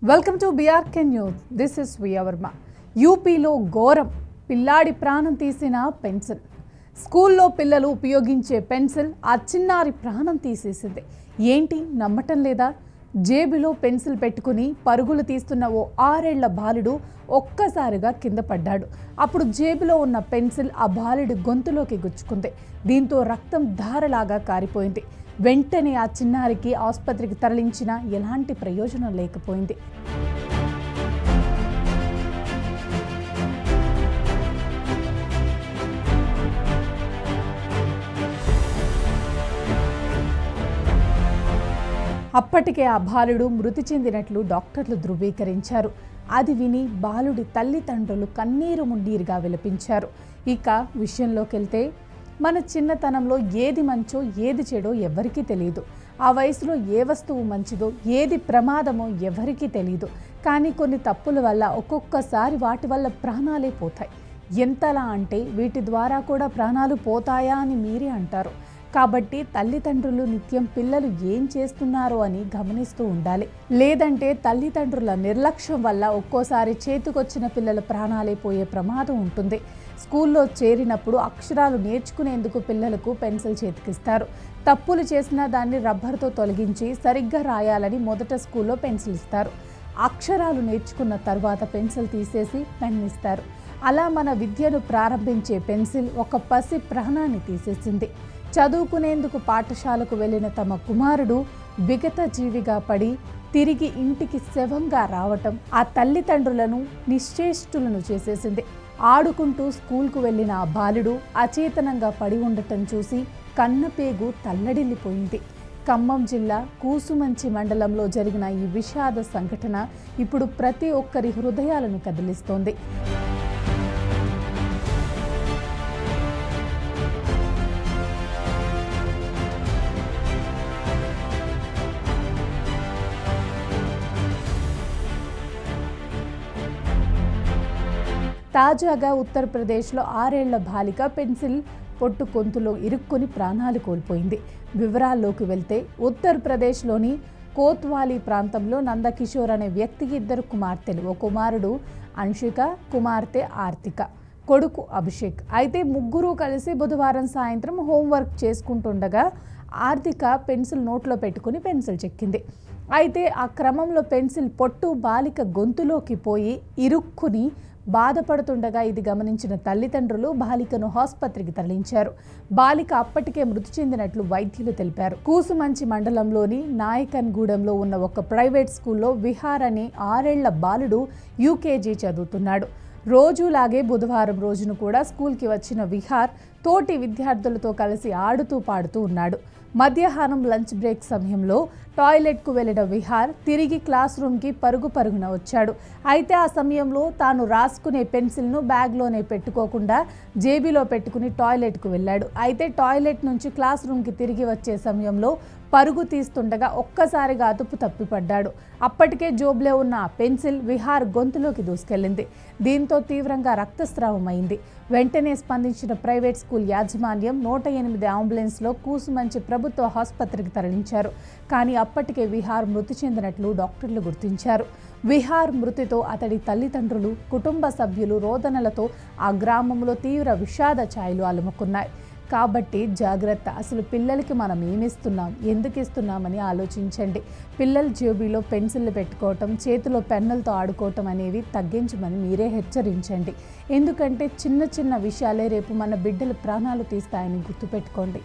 Welcome to BRK news. This is via Varma. యూపీలో ఘోరం. పిల్లాడి ప్రాణం తీసిన పెన్సిల్. స్కూల్లో పిల్లలు ఉపయోగించే పెన్సిల్ ఆ చిన్నారి ప్రాణం తీసేసింది. ఏంటి నమ్మటం లేదా? జేబులో పెన్సిల్ పెట్టుకుని పరుగులు తీస్తున్న ఓ 6 ఏళ్ల బాలుడు ఒక్కసారిగా కింద పడ్డాడు. అప్పుడు జేబులో ఉన్న పెన్సిల్ ఆ బాలుడి గొంతులోకి గుచ్చుకుంది. దీంతో రక్తం ధారలాగా కారిపోయింది. వెంటనే ఆ చిన్నారికి ఆసుపత్రికి తరలించినా ఎలాంటి ప్రయోజనం లేకపోయింది. అప్పటికే ఆ బాలుడు మృతి చెందినట్లు డాక్టర్లు ధృవీకరించారు. అది విని బాలుడి తల్లిదండ్రులు కన్నీరు మున్నీరుగా విలపించారు. ఇక విషయంలోకి వెళ్తే, మన చిన్నతనంలో ఏది మంచో ఏది చెడో ఎవరికీ తెలియదు. ఆ వయసులో ఏ వస్తువు మంచిదో ఏది ప్రమాదమో ఎవరికీ తెలియదు. కానీ కొన్ని తప్పుల వల్ల ఒక్కొక్కసారి వాటి వల్ల ప్రాణాలే పోతాయి. ఎంతలా అంటే వీటి ద్వారా కూడా ప్రాణాలు పోతాయా అని మీరే అంటారు. కాబట్టి తల్లిదండ్రులు నిత్యం పిల్లలు ఏం చేస్తున్నారో అని గమనిస్తూ ఉండాలి. లేదంటే తల్లిదండ్రుల నిర్లక్ష్యం వల్ల ఒక్కోసారి చేతికొచ్చిన పిల్లల ప్రాణాలే పోయే ప్రమాదం ఉంటుంది. స్కూల్లో చేరినప్పుడు అక్షరాలు నేర్చుకునేందుకు పిల్లలకు పెన్సిల్ చేతికిస్తారు. తప్పులు చేసినా దాన్ని రబ్బర్తో తొలగించి సరిగ్గా రాయాలని మొదట స్కూల్లో పెన్సిల్ ఇస్తారు. అక్షరాలు నేర్చుకున్న తర్వాత పెన్సిల్ తీసేసి పెన్ ఇస్తారు. అలా మన విద్యను ప్రారంభించే పెన్సిల్ ఒక పసి ప్రాణాన్ని తీసేసింది. చదువుకునేందుకు పాఠశాలకు వెళ్ళిన తమ కుమారుడు విగత జీవిగా పడి తిరిగి ఇంటికి శవంగా రావటం ఆ తల్లిదండ్రులను నిశ్చేష్టులను చేసేసింది. ఆడుకుంటూ స్కూల్కు వెళ్ళిన ఆ బాలుడు అచేతనంగా పడి ఉండటం చూసి కన్నపేగు తల్లడిల్లిపోయింది. ఖమ్మం జిల్లా కూసుమంచి మండలంలో జరిగిన ఈ విషాద సంఘటన ఇప్పుడు ప్రతి ఒక్కరి హృదయాలను కదిలిస్తోంది. తాజాగా ఉత్తరప్రదేశ్లో 6 ఏళ్ల బాలిక పెన్సిల్ పొట్టు కొంతులో ఇరుక్కుని ప్రాణాలు కోల్పోయింది. వివరాల్లోకి వెళ్తే, ఉత్తరప్రదేశ్లోని కోత్వాలీ ప్రాంతంలో నందకిషోర్ అనే వ్యక్తికి 2 కుమార్తెలు. ఓ కుమారుడు అంశిక, కుమార్తె ఆర్తిక, కొడుకు అభిషేక్. అయితే ముగ్గురు కలిసి బుధవారం సాయంత్రం హోంవర్క్ చేసుకుంటుండగా ఆర్తిక పెన్సిల్ నోట్లో పెట్టుకుని పెన్సిల్ చెక్కింది. అయితే ఆ క్రమంలో పెన్సిల్ పొట్టు బాలిక గొంతులోకి పోయి ఇరుక్కుని బాధపడుతుండగా ఇది గమనించిన తల్లిదండ్రులు బాలికను ఆసుపత్రికి తరలించారు. బాలిక అప్పటికే మృతి చెందినట్లు వైద్యులు తెలిపారు. కూసుమంచి మండలంలోని నాయకన్గూడెంలో ఉన్న ఒక ప్రైవేట్ స్కూల్లో విహార్ అనే 6 ఏళ్ల బాలుడు యూకేజీ చదువుతున్నాడు. రోజులాగే బుధవారం రోజును కూడా స్కూల్కి వచ్చిన విహార్ తోటి విద్యార్థులతో కలిసి ఆడుతూ పాడుతూ ఉన్నాడు. మధ్యాహ్నం లంచ్ బ్రేక్ సమయంలో టాయిలెట్కు వెళ్ళిన విహార్ తిరిగి క్లాస్ రూమ్కి పరుగున వచ్చాడు. అయితే ఆ సమయంలో తాను రాసుకునే పెన్సిల్ను బ్యాగ్లోనే పెట్టుకోకుండా జేబీలో పెట్టుకుని టాయిలెట్కు వెళ్ళాడు. అయితే టాయిలెట్ నుంచి క్లాస్ రూమ్కి తిరిగి వచ్చే సమయంలో పరుగు తీస్తుండగా ఒక్కసారిగా అదుపు తప్పిపడ్డాడు. అప్పటికే జోబులో ఉన్న పెన్సిల్ విహార్ గొంతులోకి దూసుకెళ్లింది. దీంతో తీవ్రంగా రక్తస్రావం అయింది. వెంటనే స్పందించిన ప్రైవేట్ స్కూల్ యాజమాన్యం 108 అంబులెన్స్లో కూసుమంచి ప్రభుత్వ ఆసుపత్రికి తరలించారు. కానీ అప్పటికే విహార్ మృతి చెందినట్లు డాక్టర్లు గుర్తించారు. విహార్ మృతితో అతడి తల్లిదండ్రులు, కుటుంబ సభ్యులు రోదనలతో ఆ గ్రామంలో తీవ్ర విషాద ఛాయలు అలుముకున్నాయి. కాబట్టి జాగ్రత్త. అసలు పిల్లలకి మనం ఏమిస్తున్నాం, ఎందుకు ఇస్తున్నామని ఆలోచించండి. పిల్లల జేబులో పెన్సిళ్ళు పెట్టుకోవటం, చేతిలో పెన్నులతో ఆడుకోవటం అనేవి తగ్గించమని మీరే హెచ్చరించండి. ఎందుకంటే చిన్న చిన్న విషయాలే రేపు మన బిడ్డల ప్రాణాలు తీస్తాయని గుర్తుపెట్టుకోండి.